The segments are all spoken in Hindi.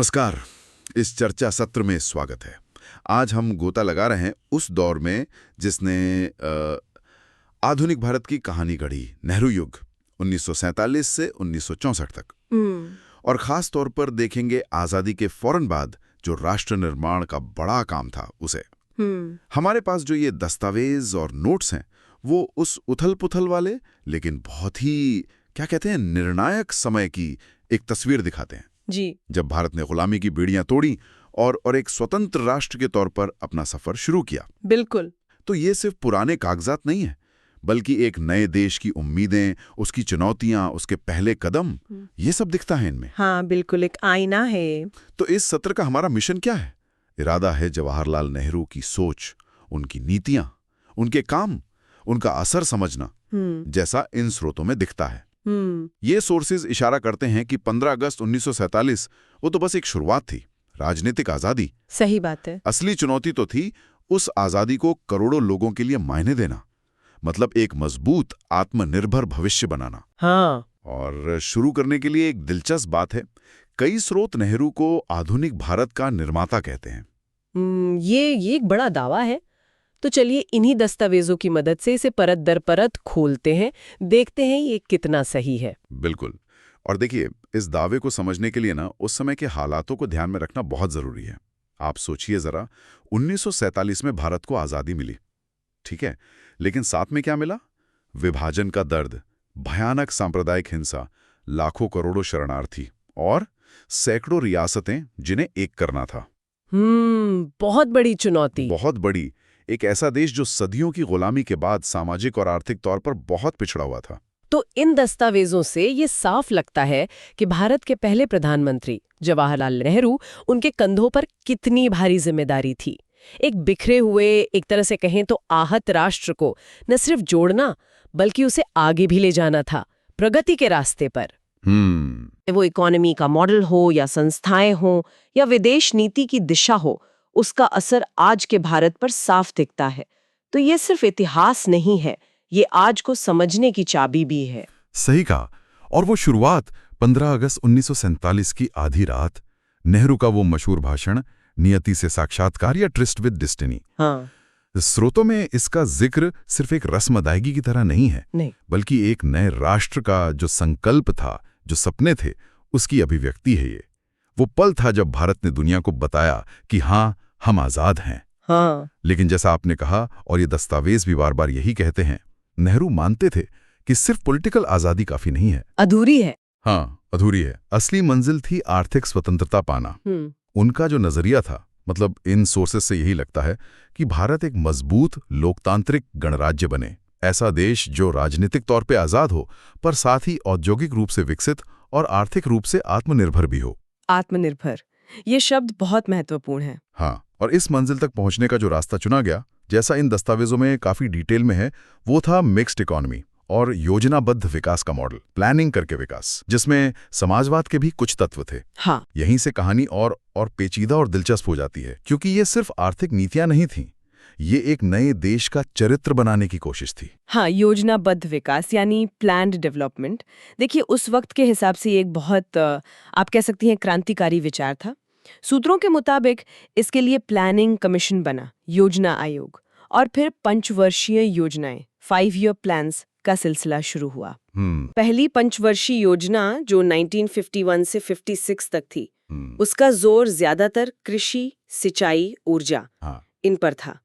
नमस्कार। इस चर्चा सत्र में स्वागत है। आज हम गोता लगा रहे हैं उस दौर में जिसने आधुनिक भारत की कहानी गढ़ी, नेहरू युग 1947 से 1964 तक। और खास तौर पर देखेंगे आजादी के फौरन बाद जो राष्ट्र निर्माण का बड़ा काम था उसे। हमारे पास जो ये दस्तावेज और नोट्स हैं वो उस उथल पुथल वाले लेकिन बहुत ही क्या कहते हैं निर्णायक समय की एक तस्वीर दिखाते हैं जी। जब भारत ने गुलामी की बेड़ियां तोड़ी और एक स्वतंत्र राष्ट्र के तौर पर अपना सफर शुरू किया। बिल्कुल। तो ये सिर्फ पुराने कागजात नहीं है, बल्कि एक नए देश की उम्मीदें, उसकी चुनौतियां, उसके पहले कदम, ये सब दिखता है इनमें। हाँ बिल्कुल, एक आईना है। तो इस सत्र का हमारा मिशन क्या है? इरादा है जवाहरलाल नेहरू की सोच, उनकी नीतियां, उनके काम, उनका असर समझना, जैसा इन स्रोतों में दिखता है। ये सोर्सेज इशारा करते हैं कि 15 अगस्त 1947 वो तो बस एक शुरुआत थी, राजनीतिक आजादी। सही बात है। असली चुनौती तो थी उस आजादी को करोड़ों लोगों के लिए मायने देना, मतलब एक मजबूत आत्मनिर्भर भविष्य बनाना। हाँ। और शुरू करने के लिए एक दिलचस्प बात है, कई स्रोत नेहरू को आधुनिक भारत का निर्माता कहते हैं। ये एक बड़ा दावा है। तो चलिए इन्हीं दस्तावेजों की मदद से इसे परत दर परत खोलते हैं, देखते हैं ये कितना सही है। बिल्कुल। और देखिए, इस दावे को समझने के लिए ना उस समय के हालातों को ध्यान में रखना बहुत जरूरी है। आप सोचिए जरा, 1947 में भारत को आजादी मिली, ठीक है, लेकिन साथ में क्या मिला? विभाजन का दर्द, भयानक सांप्रदायिक हिंसा, लाखों करोड़ों शरणार्थी और सैकड़ों रियासतें जिन्हें एक करना था। बहुत बड़ी चुनौती। बहुत बड़ी। एक ऐसा देश जो सदियों की गुलामी के बाद सामाजिक और आर्थिक तौर पर बहुत पिछड़ा हुआ था। तो इन दस्तावेजों से ये साफ लगता है कि भारत के पहले प्रधानमंत्री जवाहरलाल नेहरू, उनके कंधों पर कितनी भारी जिम्मेदारी थी। एक बिखरे हुए, एक तरह से कहें तो आहत राष्ट्र को न सिर्फ जोड़ना बल्कि उसे आगे भी ले जाना था, प्रगति के रास्ते पर। वो इकोनॉमी का मॉडल हो या संस्थाएं हो या विदेश नीति की दिशा हो, उसका असर आज के भारत पर साफ दिखता है। तो ये सिर्फ इतिहास नहीं है, ये आज को समझने की चाबी भी है। सही कहा। और वो शुरुआत 15 अगस्त 1947 की आधी रात, नेहरू का वो मशहूर भाषण, नियति से साक्षात्कार या ट्रिस्ट विद डेस्टिनी। हाँ। स्रोतों में इसका जिक्र सिर्फ एक रस्म अदायगी की तरह नहीं है, बल्कि एक नए राष्ट्र का जो संकल्प था, जो सपने थे, उसकी अभिव्यक्ति है ये। वो पल था जब भारत ने दुनिया को बताया कि हाँ, हम आजाद हैं। हाँ। लेकिन जैसा आपने कहा, और ये दस्तावेज भी बार बार यही कहते हैं, नेहरू मानते थे कि सिर्फ पॉलिटिकल आजादी काफी नहीं है, अधूरी है। हाँ, अधूरी है। असली मंजिल थी आर्थिक स्वतंत्रता पाना। उनका जो नजरिया था, मतलब इन सोर्सेस से यही लगता है कि भारत एक मजबूत लोकतांत्रिक गणराज्य बने, ऐसा देश जो राजनीतिक तौर पे आजाद हो पर साथ ही औद्योगिक रूप से विकसित और आर्थिक रूप से आत्मनिर्भर भी हो। आत्मनिर्भर, ये शब्द बहुत महत्वपूर्ण है। हाँ, और इस मंजिल तक पहुंचने का जो रास्ता चुना गया, जैसा इन दस्तावेजों में काफी डिटेल में है, वो था मिक्स्ड इकोनॉमी और योजनाबद्ध विकास का मॉडल, प्लानिंग करके विकास, जिसमें समाजवाद के भी कुछ तत्व थे। हाँ। यहीं से कहानी और पेचीदा और दिलचस्प हो जाती है, क्योंकि ये सिर्फ आर्थिक नीतियां नहीं थीं, ये एक नए देश का चरित्र बनाने की कोशिश थी। हाँ, योजनाबद्ध विकास यानी प्लान्ड डेवलपमेंट। देखिए, उस वक्त के हिसाब से एक बहुत आप कह सकती हैं क्रांतिकारी विचार था। सूत्रों के मुताबिक इसके लिए प्लानिंग कमीशन बना, योजना आयोग, और फिर पंचवर्षीय योजनाएं, 5 ईयर प्लान्स का सिलसिला शुरू हुआ। पहली पंचवर्षीय योजना जो 1951 से 56 तक थी, उसका जोर ज्यादातर कृषि, सिंचाई, ऊर्जा इन पर था।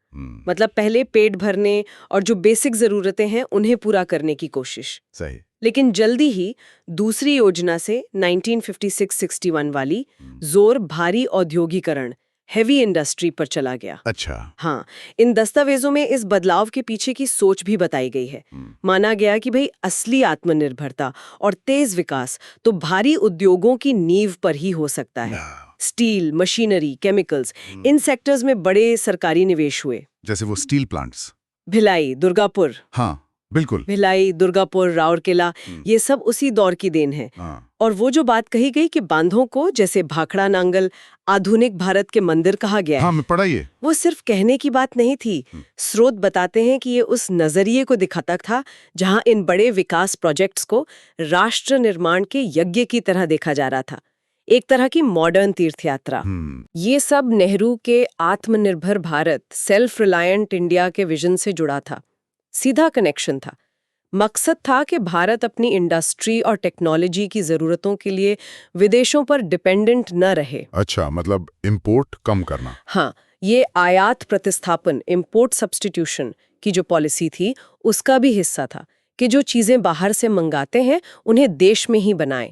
मतलब पहले पेट भरने और जो बेसिक जरूरतें हैं उन्हें पूरा करने की कोशिश। सही। लेकिन जल्दी ही दूसरी योजना से 1956-61 वाली जोर भारी औद्योगिकरण, हेवी इंडस्ट्री पर चला गया। अच्छा। हाँ, इन दस्तावेजों में इस बदलाव के पीछे की सोच भी बताई गई है। माना गया कि भाई असली आत्मनिर्भरता और तेज विकास तो भारी उद्योगों की नींव पर ही हो सकता है। स्टील, मशीनरी, केमिकल्स, इन सेक्टर्स में बड़े सरकारी निवेश हुए, जैसे वो स्टील प्लांट्स, भिलाई, दुर्गापुर। हाँ बिल्कुल, भिलाई, दुर्गापुर, राउरकेला, ये सब उसी दौर की देन है। और वो जो बात कही गई कि बांधों को, जैसे भाखड़ा नांगल, आधुनिक भारत के मंदिर कहा गया हाँ, मैं पढ़ाइए, वो सिर्फ कहने की बात नहीं थी। स्रोत बताते हैं कि ये उस नजरिए को दिखाता था जहां इन बड़े विकास प्रोजेक्ट्स को राष्ट्र निर्माण के यज्ञ की तरह देखा जा रहा था, एक तरह की मॉडर्न तीर्थ यात्रा। ये सब नेहरू के आत्मनिर्भर भारत, सेल्फ रिलायंट इंडिया के विजन से जुड़ा था। सीधा कनेक्शन था। मकसद था कि भारत अपनी इंडस्ट्री और टेक्नोलॉजी की जरूरतों के लिए विदेशों पर डिपेंडेंट न रहे। अच्छा, मतलब इंपोर्ट कम करना। हाँ, ये आयात प्रतिस्थापन, इम्पोर्ट सब्स्टिट्यूशन की जो पॉलिसी थी उसका भी हिस्सा था कि जो चीजें बाहर से मंगाते हैं उन्हें देश में ही बनाएं।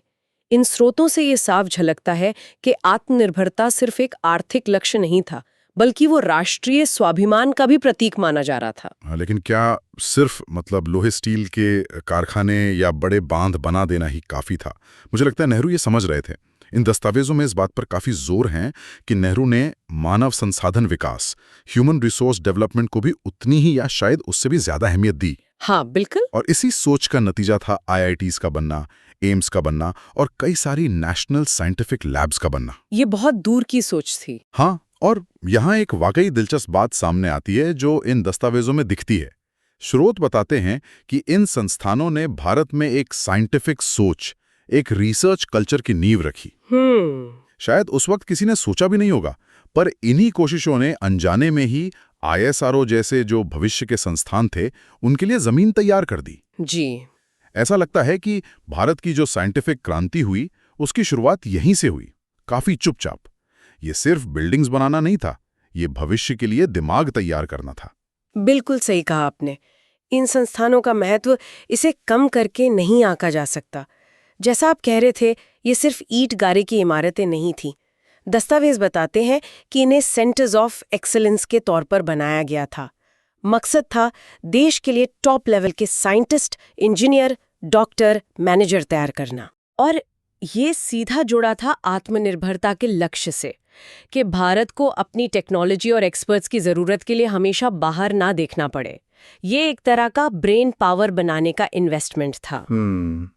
इन स्रोतों से ये साफ झलकता है कि आत्मनिर्भरता सिर्फ एक आर्थिक लक्ष्य नहीं था, बल्कि वो राष्ट्रीय स्वाभिमान का भी प्रतीक माना जा रहा था। हाँ, लेकिन क्या सिर्फ मतलब लोहे स्टील के कारखाने या बड़े बांध बना देना ही काफी था? मुझे लगता है नेहरू ये समझ रहे थे। इन दस्तावेजों में इस बात पर काफी जोर है कि नेहरू ने मानव संसाधन विकास, ह्यूमन रिसोर्स डेवलपमेंट को भी उतनी ही या शायद उससे भी ज्यादा अहमियत दी। हाँ, बिल्कुल। और इसी सोच का नतीजा था IITs का बनना, एम्स का बनना और कई सारी नेशनल साइंटिफिक लैब्स का बनना। ये बहुत दूर की सोच थी। हाँ, और यहाँ एक वाकई दिलचस्प बात सामने आती है जो इन दस्तावेजों में दिखती है। स्रोत बताते हैं कि इन संस्थानों ने भारत में एक साइंटिफिक सोच, एक रिसर्च कल्चर की नींव रखी। शायद उस वक्त किसी ने सोचा भी नहीं होगा, पर इन्हीं कोशिशों ने अनजाने में ही ISRO जैसे जो भविष्य के संस्थान थे उनके लिए जमीन तैयार कर दी। जी। ऐसा लगता है कि भारत की जो साइंटिफिक क्रांति हुई उसकी शुरुआत यहीं से हुई, काफी चुपचाप। ये सिर्फ बिल्डिंग्स बनाना नहीं था, ये भविष्य के लिए दिमाग तैयार करना था। बिल्कुल सही कहा आपने। इन संस्थानों का महत्व इसे कम करके नहीं आंका जा सकता। जैसा आप कह रहे थे, ये सिर्फ ईंट गारे की इमारतें नहीं थीं। दस्तावेज बताते हैं कि इन्हें सेंटर्स ऑफ एक्सीलेंस के तौर पर बनाया गया था। मकसद था देश के लिए टॉप लेवल के साइंटिस्ट, इंजीनियर, डॉक्टर, मैनेजर तैयार करना। और ये सीधा जुड़ा था आत्मनिर्भरता के लक्ष्य से कि भारत को अपनी टेक्नोलॉजी और एक्सपर्ट्स की जरूरत के लिए हमेशा बाहर ना देखना पड़े। ये एक तरह का ब्रेन पावर बनाने का इन्वेस्टमेंट था।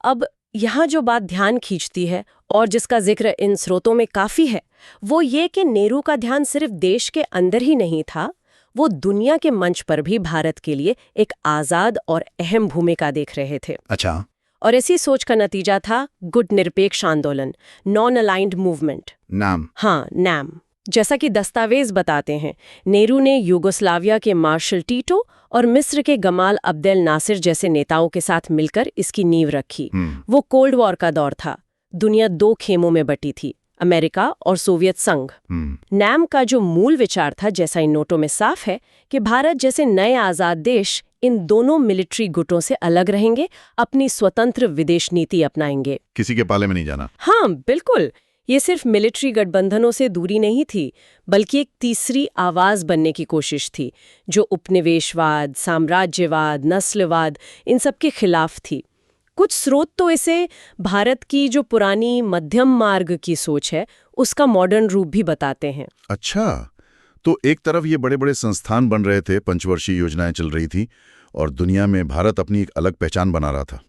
अब यहाँ जो बात ध्यान खींचती है और जिसका जिक्र इन स्रोतों में काफी है, वो ये कि नेहरू का ध्यान सिर्फ देश के अंदर ही नहीं था, वो दुनिया के मंच पर भी भारत के लिए एक आजाद और अहम भूमिका देख रहे थे। अच्छा। और इसी सोच का नतीजा था गुट निरपेक्ष आंदोलन, नॉन अलाइंड मूवमेंट, नाम। हाँ, नैम। जैसा कि दस्तावेज बताते हैं, नेहरू ने यूगोस्लाविया के मार्शल टीटो और मिस्र के गमाल अब्देल नासिर जैसे नेताओं के साथ मिलकर इसकी नींव रखी। वो कोल्ड वॉर का दौर था। दुनिया दो खेमों में बटी थी, अमेरिका और सोवियत संघ। नैम का जो मूल विचार था, जैसा इन नोटों में साफ है, कि भारत जैसे नए आजाद देश इन दोनों मिलिट्री गुटों से अलग रहेंगे, अपनी स्वतंत्र विदेश नीति अपनाएंगे। किसी के पाले में नहीं जाना। हाँ, बिल्कुल। ये सिर्फ मिलिट्री गठबंधनों से दूरी नहीं थी, बल्कि एक तीसरी आवाज बनने की कोशिश थी, जो उपनिवेशवाद, साम्राज्यवाद, नस्लवाद, इन सब के खिलाफ थी। कुछ स्रोत तो इसे भारत की जो पुरानी मध्यम मार्ग की सोच है, उसका मॉडर्न रूप भी बताते हैं। अच्छा, तो एक तरफ ये बड़े बड़े संस्थान बन रहे थे, पंचवर्षीय योजनाएं चल रही थी और दुनिया में भारत अपनी एक अलग पहचान बना रहा था।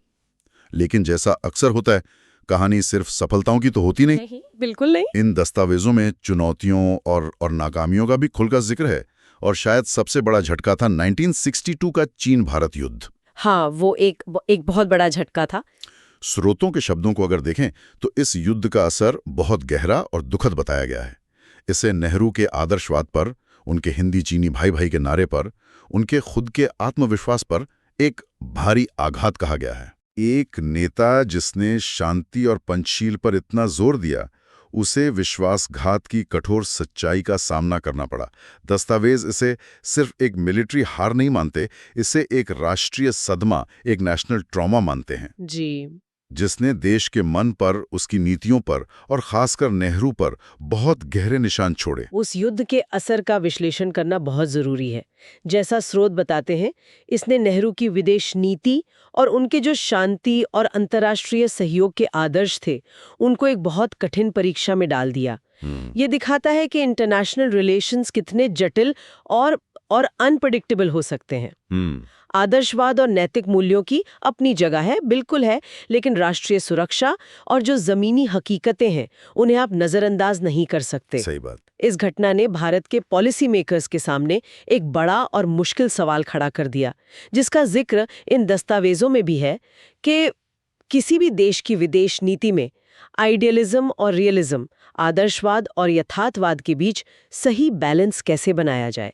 लेकिन जैसा अक्सर होता है, कहानी सिर्फ सफलताओं की तो होती नहीं। बिल्कुल नहीं। इन दस्तावेजों में चुनौतियों और नाकामियों का भी खुलकर जिक्र है। और शायद सबसे बड़ा झटका था 1962 का चीन भारत युद्ध। हाँ, वो एक बहुत बड़ा झटका था। स्रोतों के शब्दों को अगर देखें तो इस युद्ध का असर बहुत गहरा और दुखद बताया गया है। इसे नेहरू के आदर्शवाद पर, उनके हिंदी चीनी भाई भाई के नारे पर, उनके खुद के आत्मविश्वास पर एक भारी आघात कहा गया है। एक नेता जिसने शांति और पंचशील पर इतना जोर दिया, उसे विश्वासघात की कठोर सच्चाई का सामना करना पड़ा। दस्तावेज इसे सिर्फ एक मिलिट्री हार नहीं मानते, इसे एक राष्ट्रीय सदमा, एक नेशनल ट्रॉमा मानते हैं जी, जिसने देश के मन पर, उसकी नीतियों पर और खासकर नेहरू पर बहुत गहरे निशान छोड़े। उस युद्ध के असर का विश्लेषण करना बहुत जरूरी है। जैसा स्रोत बताते हैं, इसने नेहरू की विदेश नीति और उनके जो शांति और अंतर्राष्ट्रीय सहयोग के आदर्श थे, उनको एक बहुत कठिन परीक्षा में डाल दिया। ये दिखाता है कि इंटरनेशनल रिलेशंस कितने जटिल और अनप्रेडिक्टेबल हो सकते हैं। आदर्शवाद और नैतिक मूल्यों की अपनी जगह है, बिल्कुल है, लेकिन राष्ट्रीय सुरक्षा और जो जमीनी हकीकतें हैं, उन्हें आप नजरअंदाज नहीं कर सकते। सही बात। इस घटना ने भारत के पॉलिसी मेकर्स के सामने एक बड़ा और मुश्किल सवाल खड़ा कर दिया, जिसका जिक्र इन दस्तावेजों में भी है कि किसी भी देश की विदेश नीति में आइडियलिज्म और रियलिज्म, आदर्शवाद और यथार्थवाद के बीच सही बैलेंस कैसे बनाया जाए।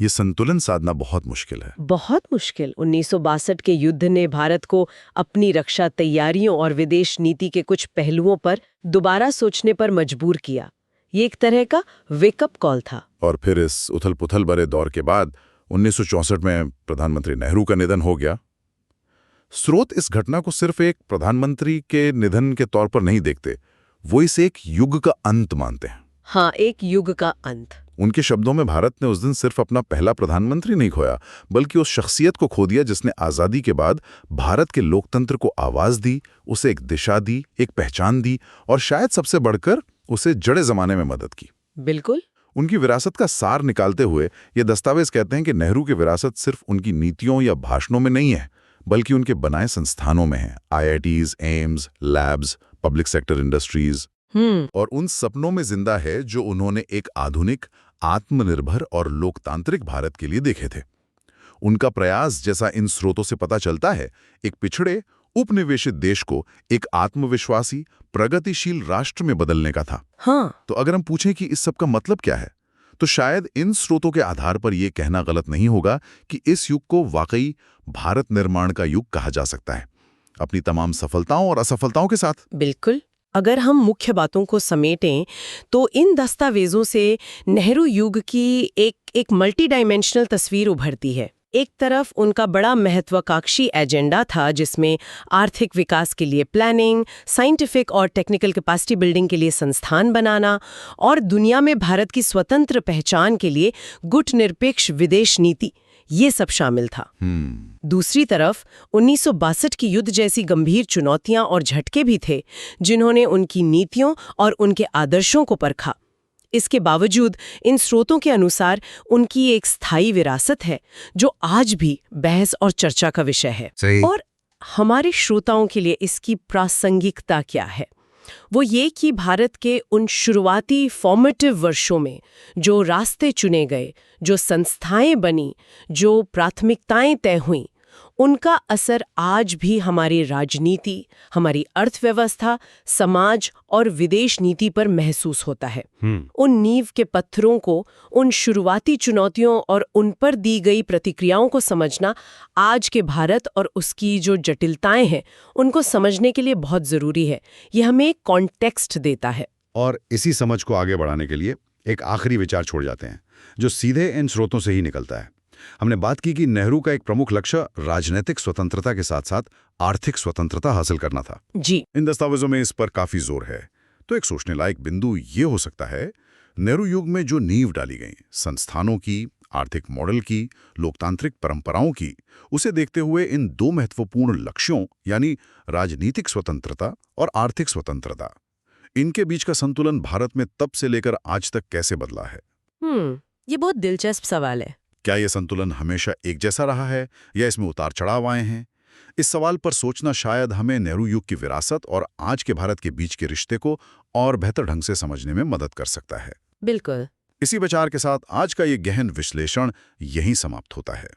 ये संतुलन साधना बहुत मुश्किल है। बहुत मुश्किल। 1962 के युद्ध ने भारत को अपनी रक्षा तैयारियों और विदेश नीति के कुछ पहलुओं पर दोबारा सोचने पर मजबूर किया। ये एक तरह का वेकअप कॉल था। और फिर इस उथल-पुथल भरे दौर के बाद 1964 में प्रधानमंत्री नेहरू का निधन हो गया। स्रोत इस घटना को सिर्फ एक प्रधानमंत्री के निधन के तौर पर नहीं देखते, वो इसे एक युग का अंत मानते हैं। हाँ, एक युग का अंत। उनके शब्दों में भारत ने उस दिन सिर्फ अपना पहला प्रधानमंत्री नहीं खोया, बल्कि उस शख्सियत को खो दिया जिसने आज़ादी के बाद भारत के लोकतंत्र को आवाज़ दी, उसे एक दिशा दी, एक पहचान दी और शायद सबसे बढ़कर उसे जड़े ज़माने में मदद की। बिल्कुल। उनकी विरासत का सार निकालते हुए ये दस्तावेज कहते हैं कि नेहरू की विरासत सिर्फ उनकी नीतियों या भाषणों में नहीं है, बल्कि उनके बनाए संस्थानों में है। IITs, AIIMS, labs, public sector industries, और उन सपनों में जिंदा है जो उन्होंने एक आधुनिक, आत्मनिर्भर और लोकतांत्रिक भारत के लिए देखे थे। उनका प्रयास, जैसा इन स्रोतों से पता चलता है, एक पिछड़े, उपनिवेशित देश को एक आत्मविश्वासी, प्रगतिशील राष्ट्र में बदलने का था। हाँ। तो अगर हम पूछें कि इस सब का मतलब क्या है, तो शायद इन स्रोतों के आधार पर यह कहना गलत नहीं होगा कि इस युग को वाकई भारत निर्माण का युग कहा जा सकता है, अपनी तमाम सफलताओं और असफलताओं के साथ। बिल्कुल। अगर हम मुख्य बातों को समेटें तो इन दस्तावेजों से नेहरू युग की एक मल्टी डायमेंशनल तस्वीर उभरती है। एक तरफ उनका बड़ा महत्वाकांक्षी एजेंडा था जिसमें आर्थिक विकास के लिए प्लानिंग, साइंटिफिक और टेक्निकल कैपेसिटी बिल्डिंग के लिए संस्थान बनाना और दुनिया में भारत की स्वतंत्र पहचान के लिए गुटनिरपेक्ष विदेश नीति, ये सब शामिल था। दूसरी तरफ 1962 की युद्ध जैसी गंभीर चुनौतियां और झटके भी थे जिन्होंने उनकी नीतियों और उनके आदर्शों को परखा। इसके बावजूद इन स्रोतों के अनुसार उनकी एक स्थायी विरासत है जो आज भी बहस और चर्चा का विषय है। और हमारे श्रोताओं के लिए इसकी प्रासंगिकता क्या है? वो ये कि भारत के उन शुरुआती फॉर्मेटिव वर्षों में जो रास्ते चुने गए, जो संस्थाएं बनी, जो प्राथमिकताएं तय हुईं, उनका असर आज भी हमारी राजनीति, हमारी अर्थव्यवस्था, समाज और विदेश नीति पर महसूस होता है। उन नींव के पत्थरों को, उन शुरुआती चुनौतियों और उन पर दी गई प्रतिक्रियाओं को समझना आज के भारत और उसकी जो जटिलताएं हैं, उनको समझने के लिए बहुत ज़रूरी है। यह हमें एक कॉन्टेक्स्ट देता है। और इसी समझ को आगे बढ़ाने के लिए एक आखिरी विचार छोड़ जाते हैं जो सीधे इन स्रोतों से ही निकलता है। हमने बात की कि नेहरू का एक प्रमुख लक्ष्य राजनीतिक स्वतंत्रता के साथ साथ आर्थिक स्वतंत्रता हासिल करना था। जी। इन दस्तावेजों में इस पर काफी जोर है। तो एक सोचने लायक बिंदु ये हो सकता है, नेहरू युग में जो नींव डाली गई संस्थानों की, आर्थिक मॉडल की, लोकतांत्रिक परंपराओं की, उसे देखते हुए इन दो महत्वपूर्ण लक्ष्यों यानी राजनीतिक स्वतंत्रता और आर्थिक स्वतंत्रता, इनके बीच का संतुलन भारत में तब से लेकर आज तक कैसे बदला है? ये बहुत दिलचस्प सवाल है। क्या यह संतुलन हमेशा एक जैसा रहा है या इसमें उतार चढ़ाव आए हैं? इस सवाल पर सोचना शायद हमें नेहरू युग की विरासत और आज के भारत के बीच के रिश्ते को और बेहतर ढंग से समझने में मदद कर सकता है। बिल्कुल। इसी विचार के साथ आज का ये गहन विश्लेषण यहीं समाप्त होता है।